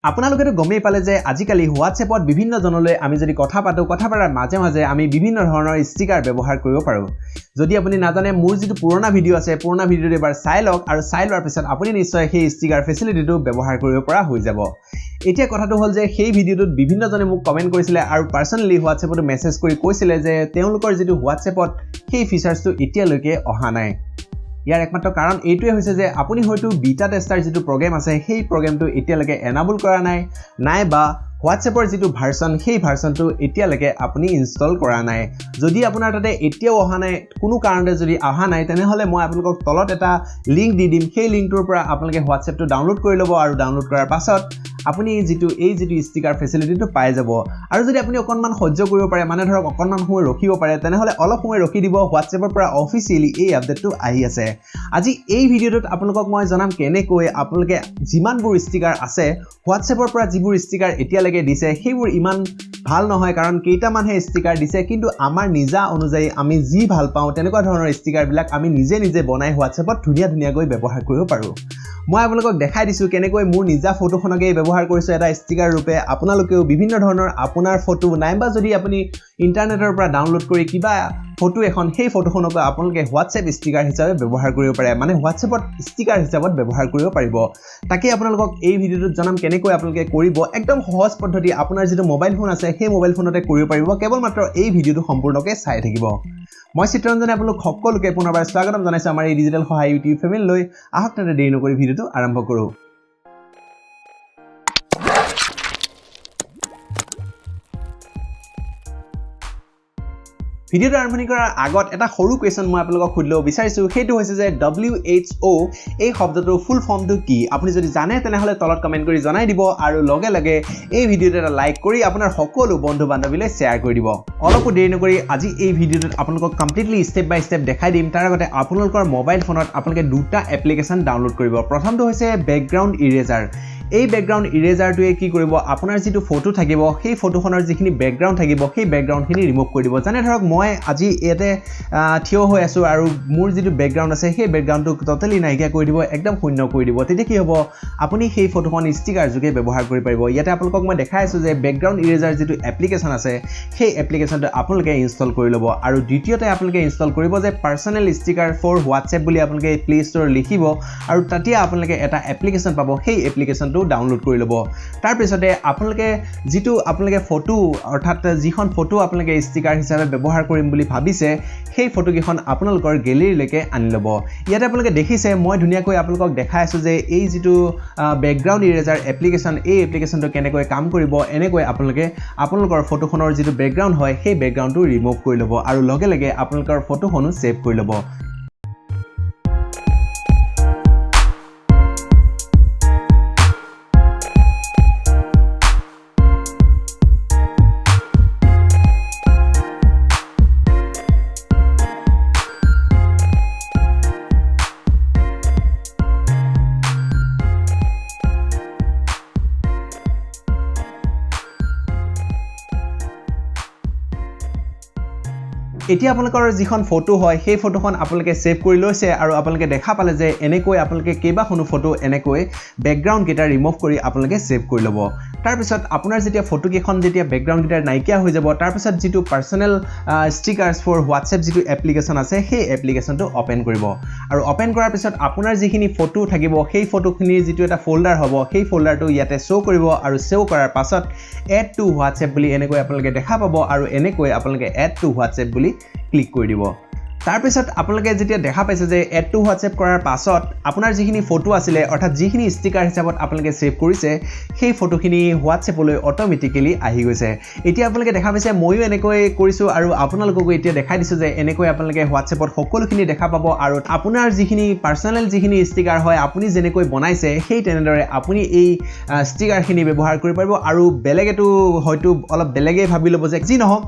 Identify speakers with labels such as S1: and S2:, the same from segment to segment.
S1: আপোনালোকেতো গমেই পালে যে আজিকালি হোৱাটছএপত বিভিন্ন জনলৈ আমি যদি কথা পাতাৰ মাজে মাজে আমি বিভিন্ন ধৰণৰ ষ্টিকাৰ ব্যৱহাৰ কৰিব পাৰো যদি আপুনি নাজানে মোৰ যেটো পুৰণা ভিডিও আছে পুৰণা ভিডিওটো এবাৰ চাই লওক আৰু চাই লোৱাৰ পিছত আপুনি নিশ্চয় সেই ষ্টিকাৰ ফেচিলিটিটো ব্যৱহাৰ কৰিব পৰা হৈ যাব এতিয়া কথাটো হল যে সেই ভিডিওটোত বিভিন্ন জনে মোক কমেন্ট কৰিছিলে আৰু পাৰ্সোনালি হোৱাটছএপত মেছেজ কৰি কৈছিলে যে তেওঁলোকৰ যেটো হোৱাটছএপত সেই ফিচাৰছটো এতিয়ালৈকে অহা নাই ইয়াৰ একমাত্ৰ কাৰণ এইটোৱে হৈছে যে আপুনি হয়তো বিটা টেষ্টাৰ যেটো প্ৰগ্ৰাম আছে সেই প্ৰগ্ৰামটো এতিয়ালৈকে এনাবল কৰা নাই বা হোৱাটছএপৰ যেটো ভাৰ্সন সেই ভাৰ্সনটো এতিয়ালৈকে আপুনি ইনষ্টল কৰা নাই যদি আপোনাৰ তাতে এতিয়াও অহা নাই কোনো কাৰণতে যদি অহা নাই তেনেহলে মই আপোনালোকক তলত এটা লিংক দি দিম সেই লিংকটোৰ পৰা আপোনালোকে হোৱাটছএপটো ডাউনলোড কৰি ল'ব আৰু ডাউনলোড কৰাৰ পাছত আপুনি যেটো ষ্টিকাৰ ফেচিলিটিটো পাই যাব আৰু যদি আপুনি অকনমান সহ্য কৰিব পাৰে মানে ধৰক অকনমান সময় ৰখিব পাৰে তেনেহলে অলপ সময় ৰখি দিব হোৱাটছএপৰ পৰা অফিচিয়ালি এই আপডেটটো আহি আছে আজি এই ভিডিওটোত আপোনালোকক মই জনাম কেনেকৈ আপোনালোকে যিমানবোৰ ষ্টিকাৰ আছে হোৱাটছএপৰ পৰা যিবোৰ ষ্টিকাৰ এতিয়ালৈকে দিছে সেইবোৰ ইমান ভাল নহয় কাৰণ কেইটামানহে ষ্টিকাৰ দিছে কিন্তু আমাৰ নিজা অনুযায়ী আমি যি ভাল পাওঁ তেনেকুৱা ধৰণৰ ষ্টিকাৰ বিলাক আমি নিজে বনাই হোৱাটছএপত ধুনীয়াকৈ ব্যৱহাৰ কৰিব পাৰো মই আপোনালোকক দেখাই দিছো কেনেকৈ মোৰ নিজা ফটোখনকে ব্যৱহাৰ কৰিছো এটা ষ্টিকাৰ ৰূপে আপোনালোকেও বিভিন্ন ধৰণৰ আপোনাৰ ফটো নাইবা যদি আপুনি ইন্টাৰনেটৰ পৰা ডাউনলোড কৰি কিবা ফটো এখন সেই ফটোখনক আপোনালোকে হোৱাটছএপ ষ্টিকাৰ হিচাপে ব্যৱহাৰ কৰিব পাৰে মানে হোৱাটছএপত ষ্টিকাৰ হিচাপত ব্যৱহাৰ কৰিব পাৰিব তাকে আপোনালোকক এই ভিডিওটোত জনাম কেনেকৈ আপোনালোকে কৰিব একদম সহজ পদ্ধতি আপোনাৰ যেটো মোবাইল ফোন আছে সেই মোবাইল ফোনতে কৰিব পাৰিব কেৱল মাত্ৰ এই ভিডিওটো সম্পূৰ্ণকৈ চাই থাকিব মই চিত্ৰঞ্জনে আপোনালোক সকলোকে পুনৰবাৰ স্বাগতম জনাইছো আমাৰ এই ডিজিটেল সহায় ইউটিউব ফেমিলিলৈ আহক তেনে দেৰি নকৰি ভিডিওটো আৰম্ভ কৰো ভিডিওটো আৰম্ভণি কৰাৰ আগত এটা সৰু কোৱেশ্চন মই আপোনালোকক সুধিব বিচাৰিছো সেইটো হৈছে যে WHO এই শব্দটোৰ ফুল ফৰ্মটো কি আপুনি যদি জানে তেনেহলে তলত কমেন্ট কৰি জনাই দিব আৰু লগে এই ভিডিওটো এটা লাইক কৰি আপোনাৰ সকলো বন্ধু বান্ধৱীলৈ শেয়াৰ কৰি দিব অলপো দেৰি নকৰি আজি এই ভিডিওটোত আপোনালোকক কমপ্লিটলি ষ্টেপ বাই ষ্টেপ দেখাই দিম তাৰ আগতে আপোনালোকৰ মোবাইল ফোনত আপোনালোকে দুটা এপ্লিকেশন ডাউনলোড কৰিব প্ৰথমটো হৈছে বেকগ্ৰাউণ্ড ইৰেজাৰ এই বেকগ্ৰাউণ্ড ইৰেজাৰটোৱে কি কৰিব আপোনাৰ যেটো ফটো থাকিব সেই ফটোখনৰ যিখিনি বেকগ্ৰাউণ্ড থাকিব সেই বেকগ্ৰাউণ্ডখিনি ৰিমুভ কৰি দিব জানে ধৰক মই আজি এতে থিয় হৈ আছো আৰু মোৰ যেটো বেকগ্ৰাউণ্ড আছে সেই বেকগ্ৰাউণ্ডটো টোটালি নাইকিয়া কৰি দিব একদম শূন্য কৰি দিব তেতিয়া কি হ'ব আপুনি সেই ফটোখন ষ্টিকাৰ যোগে ব্যৱহাৰ কৰি পাৰিব ইয়াতে আপোনালোকক মই দেখাই আছো যে বেকগ্ৰাউণ্ড ইৰেজাৰ যেটো এপ্লিকেশন আছে সেই এপ্লিকেশনটো আপোনালোকে ইনষ্টল কৰি ল'ব আৰু দ্বিতীয়তে আপোনালোকে ইনষ্টল কৰিব যে পাৰ্সোনেল ষ্টিকাৰ ফৰ হোৱাটছএপ বুলি আপোনালোকে প্লে ষ্টৰ লিখিব আৰু তেতিয়া আপোনালোকে এটা এপ্লিকেশন পাব সেই এপ্লিকেশন ডাউনলোড কৰি ল'ব তাৰ পিছতে আপোনালোকে যেটো আপোনালোকে ফটো অৰ্থাৎ যিখন ফটো আপোনালোকে ষ্টিকাৰ হিচাপে ব্যৱহাৰ কৰিম বুলি ভাবিছে সেই ফটোকিখন আপোনালোকৰ গেলেৰীলৈকে আনি ল'ব ইয়াতে আপোনালোকে দেখিছে মই ধুনীয়াকৈ আপোনালোকক দেখাই আছো যে এই যেটো বেকগ্ৰাউণ্ড ইৰেজাৰ এপ্লিকেশন এই এপ্লিকেশনটো কেনেকৈ কাম কৰিব এনেকৈ আপোনালোকে আপোনালোকৰ ফটোখনৰ যেটো বেকগ্ৰাউণ্ড হয় সেই বেকগ্ৰাউণ্ডটো ৰিমুভ কৰি ল'ব আৰু লগে আপোনালোকৰ ফটোখনো সেভ কৰি ল'ব এতিয়া আপোনালোকৰ যিখন ফটো হয় সেই ফটোখন আপোনালোকে সেভ কৰি লৈছে আৰু আপোনালোকে দেখা পালে যে এনেকৈ আপোনালোকে কেইবাখনো ফটো এনেকৈ বেকগ্ৰাউণ্ড কেইটা ৰিমুভ কৰি আপোনালোকে সেভ কৰি ল'ব তাৰ পিছত আপোনাৰ যেতিয়া ফটো কেইখন যেতিয়া বেকগ্ৰাউণ্ড কেইটা নাইকিয়া হৈ যাব তাৰ পিছত যেটো পাৰ্সোনেল ষ্টিকাৰ্ছ ফৰ হোৱাটছএপ যেটো এপ্লিকেশন আছে সেই এপ্লিকেশনটো ওপেন কৰিব আৰু ওপেন কৰাৰ পিছত আপোনাৰ যিখিনি ফটো থাকিব সেই ফটোখিনিৰ যেটো এটা ফোল্ডাৰ হ'ব সেই ফোল্ডাৰটো ইয়াতে শো কৰিব আৰু শো কৰাৰ পাছত এড টু হোৱাটছএপ বুলি এনেকৈ আপোনালোকে দেখা পাব আৰু এনেকৈ আপোনালোকে এড টু হোৱাটছএপ বুলি ক্লিক কৰি দিব তাৰ পিছত আপোনালোকে যেতিয়া দেখা পাইছে যে এড টু হোৱাটছএপ কৰাৰ পাছত আপোনাৰ যিখিনি ফটো আছিল অৰ্থাৎ যিখিনি ষ্টিকাৰ হিচাপত আপোনালোকে সেভ কৰিছে সেই ফটোখিনি হোৱাটছএপলৈ অটোমেটিক্যালি আহি গৈছে এতিয়া আপোনালোকে দেখা পাইছে মইও এনেকৈ কৰিছো আৰু আপোনালোককো এতিয়া দেখাই দিছো যে এনেকৈ আপোনালোকে হোৱাটছএপত সকলোখিনি দেখা পাব আৰু আপোনাৰ যিখিনি পাৰ্সোনেল যিখিনি ষ্টিকাৰ হয় আপুনি যেনেকৈ বনাইছে সেই তেনেদৰে আপুনি এই ষ্টিকাৰখিনি ব্যৱহাৰ কৰিব পাৰিব আৰু বেলেগেটো হয়তো অলপ বেলেগে ভাবি ল'ব যে যি নহওক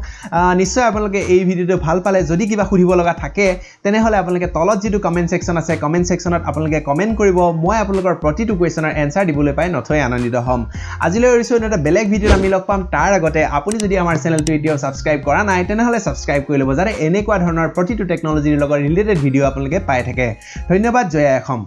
S1: নিশ্চয় আপোনালোকে এই ভিডিওটো ভাল পালে যদি কিবা সুধিব লগা থাকে তেনেহলে আপোনালোকে তলত যেটো কমেন্ট সেকশন আছে কমেন্ট সেকশনত আপোনালোকে কমেন্ট কৰিব মই আপোনালোকৰ প্ৰতিটো কোৱেশ্চনৰ এনসাৰ দিবলৈ পাই নথৈ আনন্দিত হ'ম আজিলৈ এৰিছো এটা বেলেগ ভিডিওত আমি লগ পাম তাৰ আগতে আপুনি যদি আমাৰ চেনেলটো এতিয়াও সাবস্ক্ৰাইব কৰা নাই তেনেহলে সাবস্ক্ৰাইব কৰি ল'ব যাতে এনেকুৱা ধৰণৰ প্ৰতিটো টেকনলজিৰ লগত ৰিলেটেড ভিডিও আপোনালোকে পাই থাকে ধন্যবাদ জয় অসম